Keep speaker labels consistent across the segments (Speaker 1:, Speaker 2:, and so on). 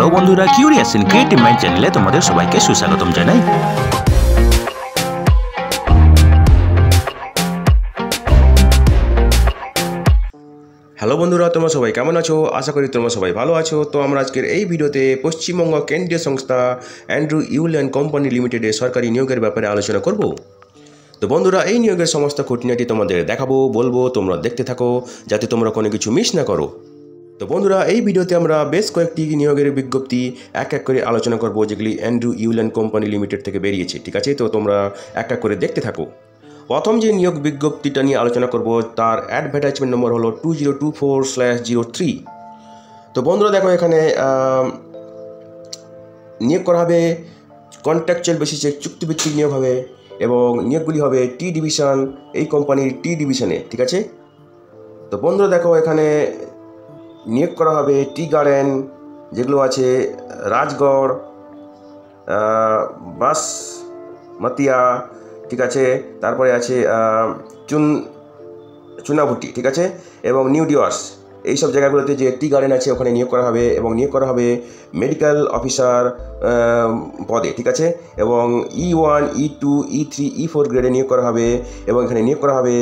Speaker 1: Hello বন্ধুরা, curious in creative mind চ্যানেলে তোমাদের সবাইকে সুস্বাগতম জানাই। হ্যালো বন্ধুরা, তোমরা সবাই কেমন আছো? আশা করি তোমরা সবাই ভালো আছো। তো আমরা আজকের এই ভিডিওতে পশ্চিমবঙ্গ কেন্দ্রীয় সংস্থা অ্যান্ড্রু ইউল অ্যান্ড কোম্পানি লিমিটেডের সরকারি নিয়োগের ব্যাপারে আলোচনা করব। তো বন্ধুরা, এই নিয়োগের সমস্ত খুঁটিনাটি তোমাদের দেখাবো, বলবো, তোমরা দেখতে থাকো যাতে তোমরা কোনো কিছু মিস না করো। তো বন্ধুরা, এই ভিডিওতে আমরা বেশ কয়েকটি নিয়োগের বিজ্ঞপ্তি এক এক করে আলোচনা করব, যেগুলি Andrew Yule and company limited থেকে বেরিয়েছে। ঠিক আছে, তো তোমরা এক এক করে দেখতে থাকো। প্রথম যে নিয়োগ বিজ্ঞপ্তিটা নিয়ে আলোচনা করব তার অ্যাডভার্টাইজমেন্ট নম্বর হলো 2024/03। তো বন্ধুরা দেখো, এখানে নিয়োগ করা হবে কন্ট্রাকচুয়াল বেসিসে, চুক্তিভিত্তিক নিয়োগ হবে এবং নিয়োগগুলি হবে টি ডিভিশন, এই কোম্পানির টি ডিভিশনে। ঠিক আছে, তো বন্ধুরা দেখো, এখানে নিয়োগ করা হবে টি গার্ডেন, যেগুলো আছে রাজগড়, বাসমতিয়া, ঠিক আছে, তারপরে আছে চুনাভুটি, ঠিক আছে, এবং নিউ ডিওয়ার্স, এইসব জায়গাগুলোতে যে টি গার্ডেন আছে ওখানে নিয়োগ করা হবে। এবং নিয়োগ করা হবে মেডিকেল অফিসার পদে, ঠিক আছে, এবং E1, E2, E3, E4 গ্রেডে নিয়োগ করা হবে। এবং এখানে নিয়োগ করা হবে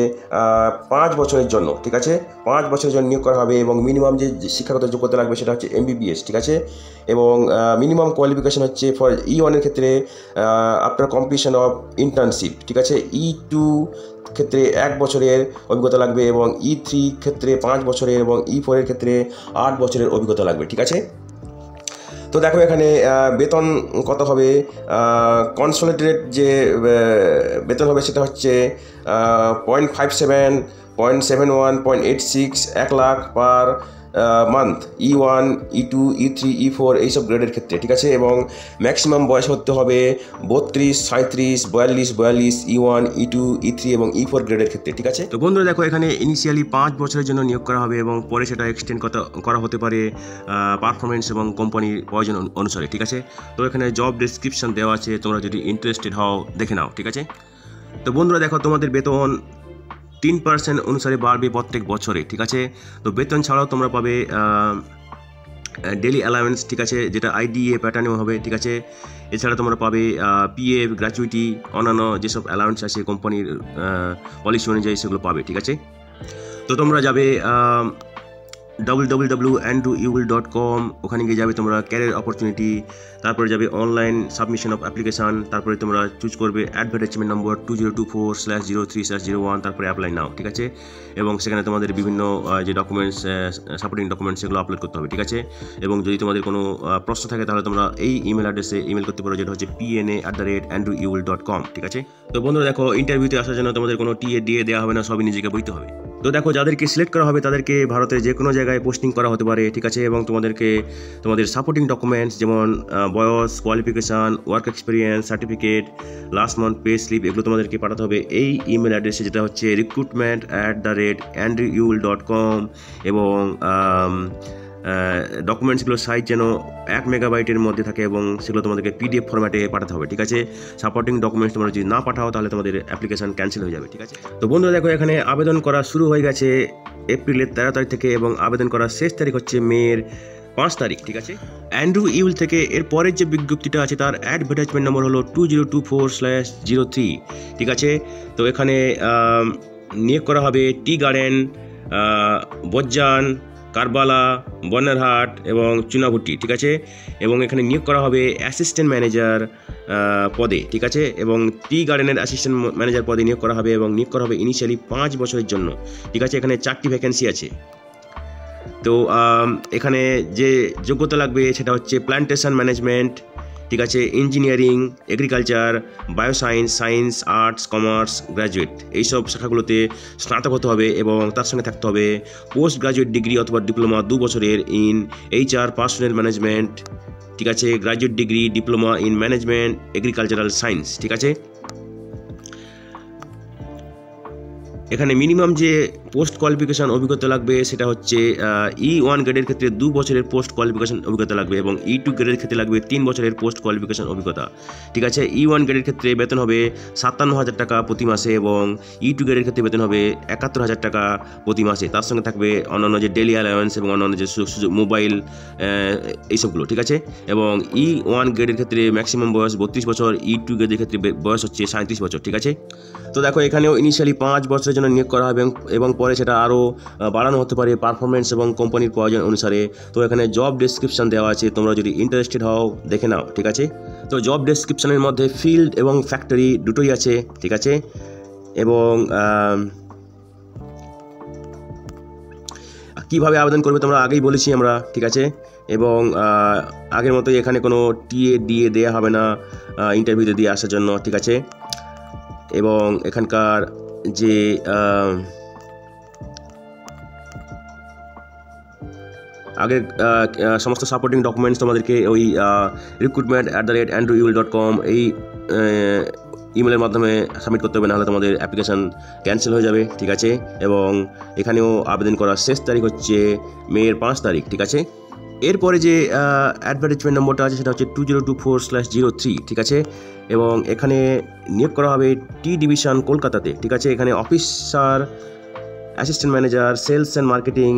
Speaker 1: 5 বছরের জন্য, ঠিক আছে, 5 বছরের জন্য নিয়োগ করা হবে। এবং মিনিমাম যে শিক্ষাগত যোগ্যতা লাগবে সেটা হচ্ছে MBBS, ঠিক আছে, এবং মিনিমাম কোয়ালিফিকেশন হচ্ছে ফর E1 এর ক্ষেত্রে আফটার কমপ্লিশন অফ ইন্টার্নশিপ, ঠিক আছে, E2 ক্ষেত্রে 1 বছরের অভিজ্ঞতা লাগবে, এবং E3 ক্ষেত্রে 5 বছরের, এবং E4 এর ক্ষেত্রে 8 বছরের অভিজ্ঞতা লাগবে। ঠিক আছে, তো দেখো এখানে বেতন কত হবে। কনসলিডেটেড যে বেতন হবে সেটা হচ্ছে 0.57, 0.71, 0.86, 1 lakh per month, E1, E2, E3, E4 এইসব গ্রেডের ক্ষেত্রে। ঠিক আছে, এবং ম্যাক্সিমাম বয়স হতে হবে 32, 37, 42, 42 E1, E2, E3 এবং E4 গ্রেডের ক্ষেত্রে। ঠিক আছে, তো বন্ধুরা দেখো, এখানে ইনিশিয়ালি 5 বছরের জন্য নিয়োগ করা হবে এবং পরে সেটা এক্সটেন্ড করা হতে পারে পারফরমেন্স এবং কোম্পানির প্রয়োজন অনুসারে। ঠিক আছে, তো এখানে জব ডেসক্রিপশন দেওয়া আছে, তোমরা যদি ইন্টারেস্টেড হও দেখে নাও। ঠিক আছে, তো বন্ধুরা দেখো, তোমাদের বেতন 3% অনুসারে বাড়বে প্রত্যেক বছরে। ঠিক আছে, তো বেতন ছাড়াও তোমরা পাবে ডেলি অ্যালাউন্স, ঠিক আছে, যেটা IDA প্যাটার্নেও হবে। ঠিক আছে, এছাড়া তোমরা পাবে PF, গ্র্যাচুইটি, অন্যান্য যেসব অ্যালাউন্স আছে কোম্পানির পলিসি অনুযায়ী সেগুলো পাবে। ঠিক আছে, তো তোমরা যাবে www.andrewiul.com, ওখানে গিয়ে যাবে তোমরা ক্যারিয়ার অপরচুনিটি, তারপরে যাবে অনলাইন সাবমিশন অফ অ্যাপ্লিকেশান, তারপরে তোমরা চুজ করবে অ্যাডভার্টাইজমেন্ট নম্বর 2024/03/01, তারপরে অ্যাপ্লাই নাও। ঠিক আছে, এবং সেখানে তোমাদের বিভিন্ন যে ডকুমেন্টস, সাপোর্টিং ডকুমেন্টস, সেগুলো আপলোড করতে হবে। ঠিক আছে, এবং যদি তোমাদের কোনো প্রশ্ন থাকে তাহলে তোমরা এই ইমেল অ্যাড্রেসে ইমেল করতে পারো, যেটা হচ্ছে pna@andrewiul.com। ঠিক আছে, তো বন্ধুরা দেখো, ইন্টারভিউতে আসার জন্য তোমাদের কোনো TA দেওয়া হবে না, সবই নিজেকে বইতে হবে। তো দেখো, যাদেরকে সিলেক্ট করা হবে তাদেরকে ভারতের যে কোনো জায়গায় পোস্টিং করা হতে পারে। ঠিক আছে, এবং তোমাদের সাপোর্টিং ডকুমেন্টস যেমন বয়স, qualification, work experience certificate, last month pay slip, এগুলো তোমাদেরকে পাঠাতে হবে এই ইমেল অ্যাড্রেসে, যেটা হচ্ছে recruitment@andrewiul.com। এবং ডকুমেন্টসগুলোর সাইজ যেন 1 মেগাবাইটের মধ্যে থাকে এবং সেগুলো তোমাদেরকে PDF ফরম্যাটে পাঠাতে হবে। ঠিক আছে, সাপোর্টিং ডকুমেন্টস তোমরা যদি না পাঠাও তাহলে তোমাদের অ্যাপ্লিকেশন ক্যান্সেল হয়ে যাবে। ঠিক আছে, তো বন্ধুরা দেখো, এখানে আবেদন করা শুরু হয়ে গেছে এপ্রিলের 13 তারিখ থেকে এবং আবেদন করার শেষ তারিখ হচ্ছে মের 5 তারিখ। ঠিক আছে, অ্যান্ড্রু ইউল থেকে এর পরের যে বিজ্ঞপ্তিটা আছে তার অ্যাডভার্টাইজমেন্ট নম্বর হলো 2024/03। ঠিক আছে, তো এখানে নিয়োগ করা হবে টি গার্ডেন, বজ্জান, কারবালা, বন্যারহাট এবং চুনাভুটি। ঠিক আছে, এবং এখানে নিয়োগ করা হবে অ্যাসিস্ট্যান্ট ম্যানেজার পদে। ঠিক আছে, এবং টি গার্ডেনের অ্যাসিস্ট্যান্ট ম্যানেজার পদে নিয়োগ করা হবে এবং নিয়োগ করা হবে ইনিশিয়ালি 5 বছরের জন্য। ঠিক আছে, এখানে 4টি ভ্যাকেন্সি আছে। তো এখানে যে যোগ্যতা লাগবে সেটা হচ্ছে প্ল্যান্টেশন ম্যানেজমেন্ট, ঠিক আছে, engineering, agriculture, bioscience, science, arts, commerce graduate, এইসব শাখাগুলোতে স্নাতক হতে হবে এবং তার সঙ্গে থাকতে হবে পোস্ট গ্র্যাজুয়েট ডিগ্রি অথবা ডিপ্লোমা 2 বছরের ইন HR পার্সোনাল ম্যানেজমেন্ট। ঠিক আছে, graduate degree, diploma in management, agricultural science. ঠিক আছে, এখানে মিনিমাম যে পোস্ট কোয়ালিফিকেশান অভিজ্ঞতা লাগবে সেটা হচ্ছে E1 গ্রেডের ক্ষেত্রে 2 বছরের পোস্ট কোয়ালিফিকেশান অভিজ্ঞতা লাগবে এবং E2 গ্রেডের ক্ষেত্রে লাগবে 3 বছরের পোস্ট কোয়ালিফিকেশান অভিজ্ঞতা। ঠিক আছে, E1 গ্রেডের ক্ষেত্রে বেতন হবে 57,000 টাকা প্রতি মাসে এবং E2 গ্রেডের ক্ষেত্রে বেতন হবে 71,000 টাকা প্রতি মাসে। তার সঙ্গে থাকবে অন্যান্য যে ডেলি অ্যালাওয়েন্স এবং অন্যান্য যে মোবাইল এইসবগুলো। ঠিক আছে, এবং E1 গ্রেডের ক্ষেত্রে ম্যাক্সিমাম বয়স 32 বছর, E2 গ্রেডের ক্ষেত্রে বয়স হচ্ছে 37 বছর। ঠিক আছে, তো দেখো এখানেও ইনিশিয়ালি 5 বছরের জন্য নিয়োগ করা হবে এবং পরে সেটা আরও বাড়ানো হতে পারে পারফরমেন্স এবং কোম্পানির প্রয়োজন অনুসারে। তো এখানে জব ডেসক্রিপশন দেওয়া আছে, তোমরা যদি ইন্টারেস্টেড হও দেখে নাও। ঠিক আছে, তো জব ডেসক্রিপশনের মধ্যে ফিল্ড এবং ফ্যাক্টরি দুটোই আছে। ঠিক আছে, এবং কীভাবে আবেদন করবে তোমরা আগেই বলেছি আমরা। ঠিক আছে, এবং আগের মতোই এখানে কোনো টিএ ডিএ দেওয়া হবে না ইন্টারভিউতে দিয়ে আসার জন্য। ঠিক আছে, এবং এখানকার যে আগের সমস্ত সাপোর্টিং ডকুমেন্টস তোমাদেরকে ওই recruitment@andrewevil.com এই ইমেলের মাধ্যমে সাবমিট করতে হবে, নাহলে তোমাদের অ্যাপ্লিকেশান ক্যান্সেল হয়ে যাবে। ঠিক আছে, এবং এখানেও আবেদন করার শেষ তারিখ হচ্ছে মে 5 তারিখ। ঠিক আছে, এরপরে যে অ্যাডভার্টাইজমেন্ট নম্বরটা আছে সেটা হচ্ছে 2024/03। ঠিক আছে, এবং এখানে নিয়োগ করা হবে টি ডিভিশন কলকাতাতে। ঠিক আছে, এখানে officer, assistant manager, sales and marketing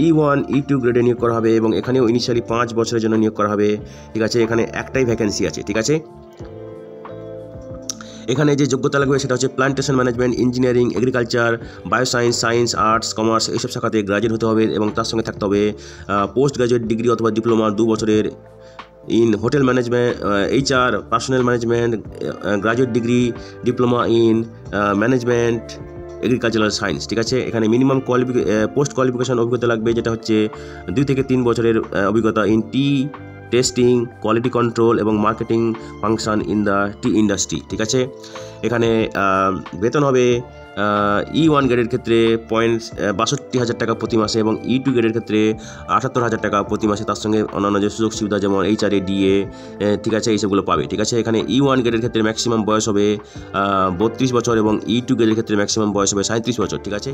Speaker 1: E1 E2 গ্রেডে নিয়োগ করা হবে এবং এখানেও ইনিশিয়ালি 5 বছরের জন্য নিয়োগ করা হবে। ঠিক আছে, এখানে একটাই ভ্যাকেন্সি আছে। ঠিক আছে, এখানে যে যোগ্যতা লাগবে সেটা হচ্ছে plantation management, engineering, agriculture, bioscience, science, arts, commerce এইসব শাখাতে গ্রাজুয়েট হতে হবে এবং তার সঙ্গে থাকতে হবে পোস্ট গ্রাজুয়েট ডিগ্রি অথবা ডিপ্লোমা 2 বছরের in hotel management, HR, personal management, graduate degree, diploma in management, agricultural science. ঠিক আছে, এখানে মিনিমাম পোস্ট কোয়ালিফিকেশান অভিজ্ঞতা লাগবে যেটা হচ্ছে 2 থেকে 3 বছরের অভিজ্ঞতা in tea testing, quality control এবং marketing function in the tea industry. ঠিক আছে, এখানে বেতন হবে E1 গ্রেডের ক্ষেত্রে 62,000 টাকা প্রতি মাসে এবং E2 গ্রেডের ক্ষেত্রে 78,000 টাকা প্রতি মাসে। তার সঙ্গে অন্যান্য যে সুযোগ সুবিধা যেমন HRA, DA, ঠিক আছে, এইসবগুলো পাবে। ঠিক আছে, এখানে E1 গ্রেডের ক্ষেত্রে ম্যাক্সিমাম বয়স হবে 32 বছর এবং E2 গ্রেডের ক্ষেত্রে ম্যাক্সিমাম বয়স হবে 37 বছর। ঠিক আছে,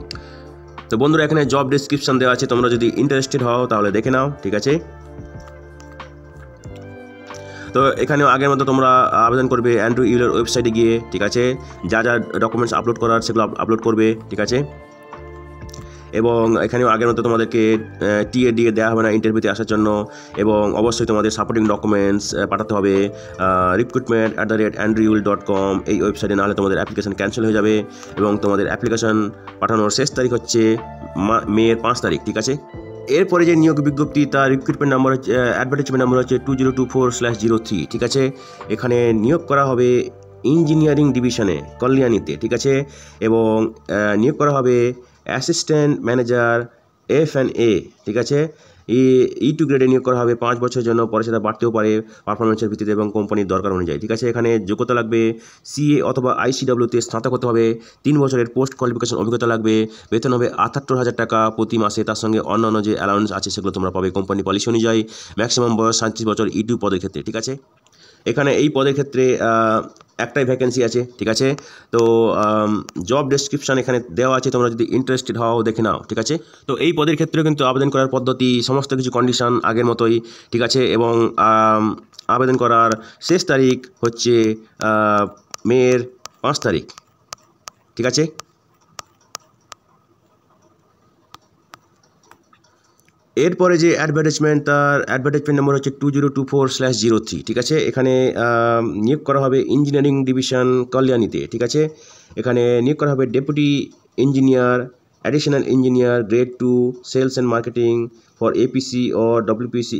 Speaker 1: তো বন্ধুরা এখানে জব ডেসক্রিপশন দেওয়া আছে, তোমরা যদি ইন্টারেস্টেড হও তাহলে দেখে নাও। ঠিক আছে, তো এখানেও আগের মতো তোমরা আবেদন করবে অ্যান্ড্রু ইউলের ওয়েবসাইটে গিয়ে। ঠিক আছে, যা যা ডকুমেন্টস আপলোড করার সেগুলো আপলোড করবে। ঠিক আছে, এবং এখানেও আগের মতো তোমাদেরকে টিএ ডিএ দেওয়া হবে না ইন্টারভিউতে আসার জন্য এবং অবশ্যই তোমাদের সাপোর্টিং ডকুমেন্টস পাঠাতে হবে recruitment@andrewevil.com এই ওয়েবসাইটে, নাহলে তোমাদের অ্যাপ্লিকেশান ক্যান্সেল হয়ে যাবে এবং তোমাদের অ্যাপ্লিকেশান পাঠানোর শেষ তারিখ হচ্ছে মে 5 তারিখ। ঠিক আছে, এরপরে যে নিয়োগ বিজ্ঞপ্তি তার রিক্রুটমেন্ট নাম্বার হচ্ছে অ্যাডভার্টাইজমেন্ট নাম্বার হচ্ছে 2024/03। ঠিক আছে, এখানে নিয়োগ করা হবে ইঞ্জিনিয়ারিং ডিভিশনে কল্যাণীতে। ঠিক আছে, এবং নিয়োগ করা হবে অ্যাসিস্ট্যান্ট ম্যানেজার F&A। ঠিক আছে, E2 গ্রেডে নিয়োগ করা হবে 5 বছরের জন্য, পরে সেটা বাড়তেও পারে পারফরমেন্সের ভিত্তিতে এবং কোম্পানির দরকার অনুযায়ী। ঠিক আছে, এখানে যোগ্যতা লাগবে CA অথবা ICWতে স্নাতক হতে হবে, 3 বছরের পোস্ট কোয়ালিফিকেশন অভিজ্ঞতা লাগবে, বেতন হবে 78,000 টাকা প্রতি মাসে। তার সঙ্গে অন্যান্য যে অ্যালাউন্স আছে সেগুলো তোমরা পাবে কোম্পানি পলিসি অনুযায়ী। ম্যাক্সিমাম বয়স 37 বছর E2 পদের ক্ষেত্রে। ঠিক আছে, এখানে এই পদের ক্ষেত্রে একটাই ভ্যাকেন্সি আছে। ঠিক আছে, তো জব ডেসক্রিপশান এখানে দেওয়া আছে, তোমরা যদি ইন্টারেস্টেড হও দেখে নাও। ঠিক আছে, তো এই পদের ক্ষেত্রেও কিন্তু আবেদন করার পদ্ধতি সমস্ত কিছু কন্ডিশন আগের মতোই। ঠিক আছে, এবং আবেদন করার শেষ তারিখ হচ্ছে মে 5 তারিখ। ঠিক আছে, এরপরে যে অ্যাডভার্টাইজমেন্ট তার অ্যাডভার্টাইজমেন্ট নম্বর হচ্ছে 2024/03। ঠিক আছে, এখানে নিয়োগ করা হবে ইঞ্জিনিয়ারিং ডিভিশন কল্যাণীতে। ঠিক আছে, এখানে নিয়োগ করা হবে deputy engineer, additional engineer grade 2, sales and marketing for APC ও WPC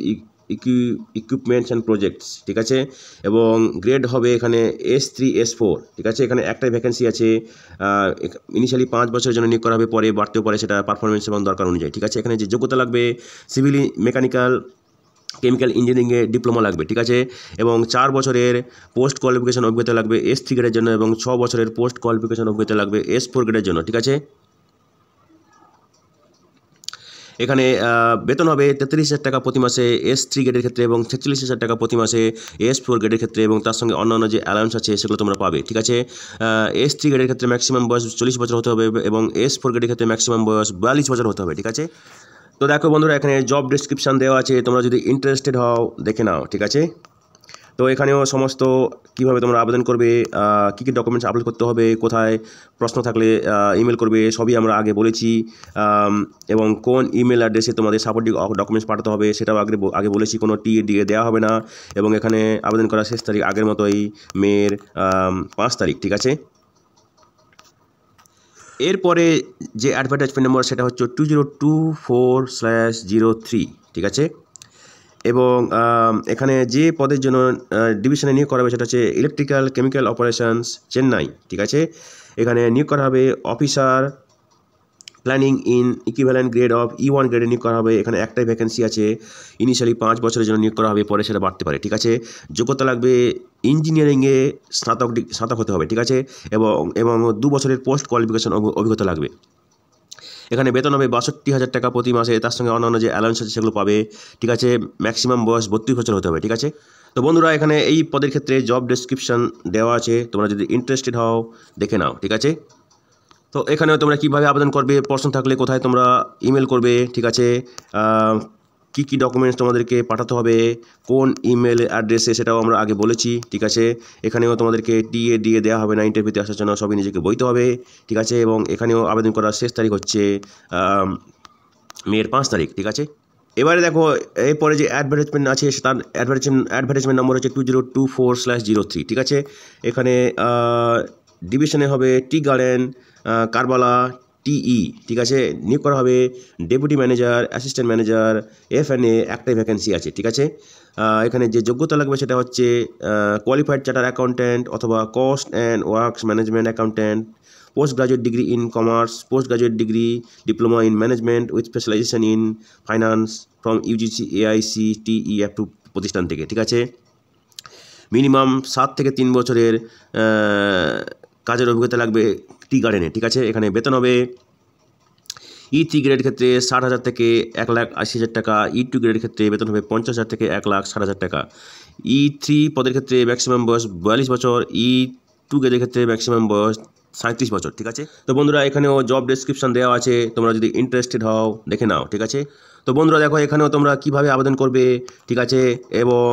Speaker 1: ইকুইপমেন্টস অ্যান্ড প্রজেক্টস। ঠিক আছে, এবং গ্রেড হবে এখানে S3 S4। ঠিক আছে, এখানে একটাই ভ্যাকেন্সি আছে, ইনিশিয়ালি 5 বছরের জন্য নিয়োগ করা হবে, পরে বাড়তেও পারে সেটা পারফরমেন্স এবং দরকার অনুযায়ী। ঠিক আছে, এখানে যে যোগ্যতা লাগবে সিভিল মেকানিক্যাল, কেমিক্যাল ইঞ্জিনিয়ারিংয়ে ডিপ্লোমা লাগবে। ঠিক আছে, এবং 4 বছরের পোস্ট কোয়ালিফিকেশন অভিজ্ঞতা লাগবে S3 গ্রেডের জন্য এবং 6 বছরের পোস্ট কোয়ালিফিকেশন অভিজ্ঞতা লাগবে S4 গ্রেডের জন্য। ঠিক আছে, এখানে বেতন হবে 33,000 টাকা প্রতি মাসে S3 গ্রেডের ক্ষেত্রে এবং 46,000 টাকা প্রতি মাসে S4 গ্রেডের ক্ষেত্রে, এবং তার সঙ্গে অন্যান্য যে অ্যালাউন্স আছে সেগুলো তোমরা পাবে, ঠিক আছে। S3 গ্রেডের ক্ষেত্রে ম্যাক্সিমাম বয়স 40 বছর হতে হবে এবং S4 গ্রেডের ক্ষেত্রে ম্যাক্সিমাম বয়স 42 বছর হতে হবে, ঠিক আছে। তো দেখো বন্ধুরা, এখানে জব ডেসক্রিপশান দেওয়া আছে, তোমরা যদি ইন্টারেস্টেড হও দেখে নাও, ঠিক আছে। তো এখানেও সমস্ত কীভাবে তোমরা আবেদন করবে, কী কী ডকুমেন্টস আপলোড করতে হবে, কোথায় প্রশ্ন থাকলে ইমেল করবে, সবই আমরা আগে বলেছি। এবং কোন ইমেল অ্যাড্রেসে তোমাদের সাপোর্টিং ডকুমেন্টস পাঠাতে হবে সেটাও আগে বলেছি, কোনো টিএ দেওয়া হবে না। এবং এখানে আবেদন করার শেষ তারিখ আগের মতোই মের 5 তারিখ, ঠিক আছে। এরপরে যে অ্যাডভার্টাইজমেন্ট নম্বর সেটা হচ্ছে 2024/03, ঠিক আছে। এবং এখানে যে পদের জন্য ডিভিশনে নিয়োগ করা হবে সেটা হচ্ছে ইলেকট্রিক্যাল কেমিক্যাল অপারেশনস চেন্নাই, ঠিক আছে। এখানে নিয়োগ করা হবে officer planning in equivalent grade of E1 গ্রেডে নিয়োগ করা হবে। এখানে একটাই ভ্যাকেন্সি আছে, ইনিশিয়ালি 5 বছরের জন্য নিয়োগ করা হবে, পরে সেটা বাড়তে পারে, ঠিক আছে। যোগ্যতা লাগবে ইঞ্জিনিয়ারিংয়ে স্নাতক হতে হবে, ঠিক আছে। এবং 2 বছরের পোস্ট কোয়ালিফিকেশন অভিজ্ঞতা লাগবে। এখানে বেতন হবে 62,000 টাকা প্রতি মাসে, তার সঙ্গে অন্যান্য যে অ্যালাউন্স আছে সেগুলো পাবে, ঠিক আছে। ম্যাক্সিমাম বয়স 32 বছর হতে হবে, ঠিক আছে। তো বন্ধুরা, এখানে এই পদের ক্ষেত্রে জব ডেসক্রিপশন দেওয়া আছে, তোমরা যদি ইন্টারেস্টেড হও দেখে নাও, ঠিক আছে। তো এখানেও তোমরা কীভাবে আবেদন করবে, প্রশ্ন থাকলে কোথায় তোমরা ইমেল করবে, ঠিক আছে। কী কী ডকুমেন্টস তোমাদেরকে পাঠাতে হবে, কোন ইমেল অ্যাড্রেসে সেটাও আমরা আগে বলেছি, ঠিক আছে। এখানেও তোমাদেরকে টিএ দেওয়া হবে না, ইন্টারভিউতে আসার জন্য সবই নিজেকে বইতে হবে, ঠিক আছে। এবং এখানেও আবেদন করার শেষ তারিখ হচ্ছে মের 5 তারিখ, ঠিক আছে। এবারে দেখো, এরপরে যে অ্যাডভার্টাইজমেন্ট আছে তার অ্যাডভার্টাইজমেন্ট নম্বর হচ্ছে 2024/03, ঠিক আছে। এখানে ডিভিশনে হবে টি গার্ডেন কারবালা TE, ঠিক আছে। নিয়োগ করা হবে deputy manager, assistant manager, FNA, একটাই ভ্যাকেন্সি আছে, ঠিক আছে। এখানে যে যোগ্যতা লাগবে সেটা হচ্ছে কোয়ালিফাইড চার্টার অ্যাকাউন্ট্যান্ট অথবা cost and works management accountant, post graduate degree in commerce, post graduate degree diploma in management with specialisation in finance from UGC AICTE approve প্রতিষ্ঠান থেকে, ঠিক আছে। মিনিমাম 7 থেকে 3 বছরের কাজের অভিজ্ঞতা লাগবে টি গার্ডেনে, ঠিক আছে। এখানে বেতন হবে E3 গ্রেডের ক্ষেত্রে 60,000 থেকে 1,80,000 টাকা, E2 গ্রেডের ক্ষেত্রে বেতন হবে 50,000 থেকে 1,60,000 টাকা। E3 পদের ক্ষেত্রে ম্যাক্সিমাম বয়স 42 বছর, E2 গ্রেডের ক্ষেত্রে ম্যাক্সিমাম বয়স 37 বছর, ঠিক আছে। তো বন্ধুরা, এখানেও জব ডেসক্রিপশন দেওয়া আছে, তোমরা যদি ইন্টারেস্টেড হও দেখে নাও, ঠিক আছে। তো বন্ধুরা দেখো, এখানেও তোমরা কীভাবে আবেদন করবে, ঠিক আছে। এবং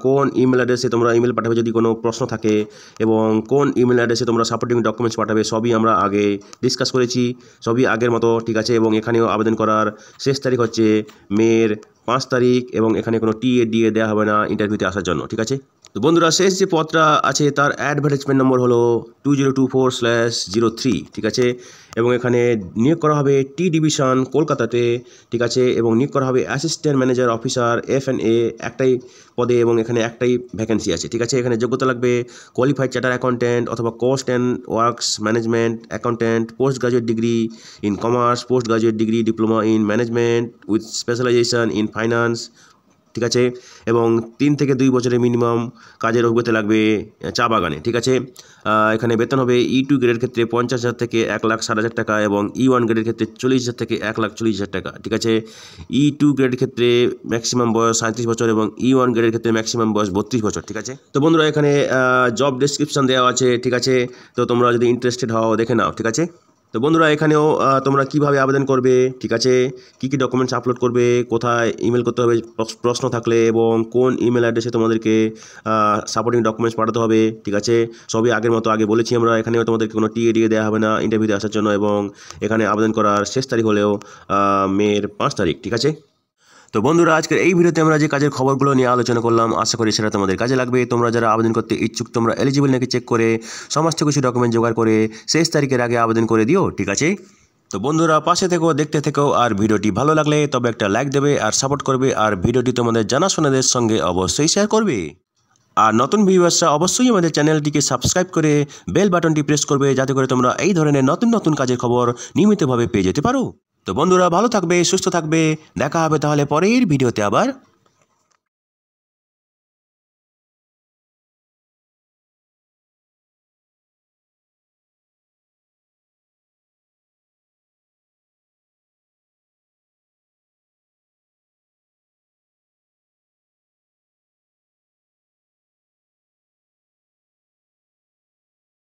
Speaker 1: কোন ইমেল অ্যাড্রেসে তোমরা ইমেল পাঠাবে যদি কোনো প্রশ্ন থাকে, এবং কোন ইমেল অ্যাড্রেসে তোমরা সাপোর্টিং ডকুমেন্টস পাঠাবে সবই আমরা আগে ডিসকাস করেছি, সবই আগের মতো, ঠিক আছে। এবং এখানেও আবেদন করার শেষ তারিখ হচ্ছে মের 5 তারিখ, এবং এখানে কোনো টিএ দেওয়া হবে না ইন্টারভিউতে আসার জন্য, ঠিক আছে। তো বন্ধুরা, শেষ যে পদটা আছে তার অ্যাডভার্টাইজমেন্ট নম্বর হলো 2024/03, ঠিক আছে। এবং এখানে নিয়োগ করা হবে টি ডিভিশন কলকাতাতে, ঠিক আছে। এবং নিয়োগ করা হবে অ্যাসিস্ট্যান্ট ম্যানেজার অফিসার FNA, একটাই পদে, এবং এখানে একটাই ভ্যাকেন্সি আছে, ঠিক আছে। এখানে যোগ্যতা লাগবে কোয়ালিফাইড চার্টার অ্যাকাউন্ট্যান্ট অথবা cost and works management accountant, post graduate degree in commerce, post graduate degree diploma in management with specialisation in finance, ঠিক আছে। এবং 3 থেকে 2 বছরের মিনিমাম কাজের অভিজ্ঞতা লাগবে চা বাগানে, ঠিক আছে। এখানে বেতন হবে E2 গ্রেডের ক্ষেত্রে 50,000 থেকে 1,60,000 টাকা, এবং E1 গ্রেডের ক্ষেত্রে 40,000 থেকে 1,40,000 টাকা, ঠিক আছে। E2 গ্রেডের ক্ষেত্রে ম্যাক্সিমাম বয়স 37 বছর এবং E1 গ্রেডের ক্ষেত্রে ম্যাক্সিমাম বয়স 32 বছর, ঠিক আছে। তো বন্ধুরা, এখানে জব ডেসক্রিপশন দেওয়া আছে, ঠিক আছে। তো তোমরা যদি ইন্টারেস্টেড হও দেখে নাও, ঠিক আছে। তো বন্ধুরা, এখানেও তোমরা কীভাবে আবেদন করবে, ঠিক আছে, কী কী ডকুমেন্টস আপলোড করবে, কোথায় ইমেল করতে হবে প্রশ্ন থাকলে, এবং কোন ইমেল অ্যাড্রেসে তোমাদেরকে সাপোর্টিং ডকুমেন্টস পাঠাতে হবে, ঠিক আছে, সবই আগের মতো আগে বলেছি আমরা। এখানেও তোমাদেরকে কোনো টিএ দেওয়া হবে না ইন্টারভিউতে আসার জন্য, এবং এখানে আবেদন করার শেষ তারিখ হলেও মের 5 তারিখ, ঠিক আছে। তো বন্ধুরা, আজকের এই ভিডিওতে আমরা যে কাজের খবরগুলো নিয়ে আলোচনা করলাম, আশা করি সেটা তোমাদের কাজে লাগবে। তোমরা যারা আবেদন করতে ইচ্ছুক, তোমরা এলিজিবল নাকি চেক করে সমস্ত কিছু ডকুমেন্ট জোগাড় করে শেষ তারিখের আগে আবেদন করে দিও, ঠিক আছে। তো বন্ধুরা, পাশে থেকেও দেখতে থেকেও, আর ভিডিওটি ভালো লাগলে তবে একটা লাইক দেবে আর সাপোর্ট করবে, আর ভিডিওটি তোমাদের জানাশোনাদের সঙ্গে অবশ্যই শেয়ার করবে। আর নতুন ভিউয়ার্সরা অবশ্যই আমাদের চ্যানেলটিকে সাবস্ক্রাইব করে বেল বাটনটি প্রেস করবে, যাতে করে তোমরা এই ধরনের নতুন নতুন কাজের খবর নিয়মিতভাবে পেয়ে যেতে পারো। তো বন্ধুরা, ভালো থাকবে, সুস্থ থাকবে, দেখা হবে তাহলে পরের ভিডিওতে আবার।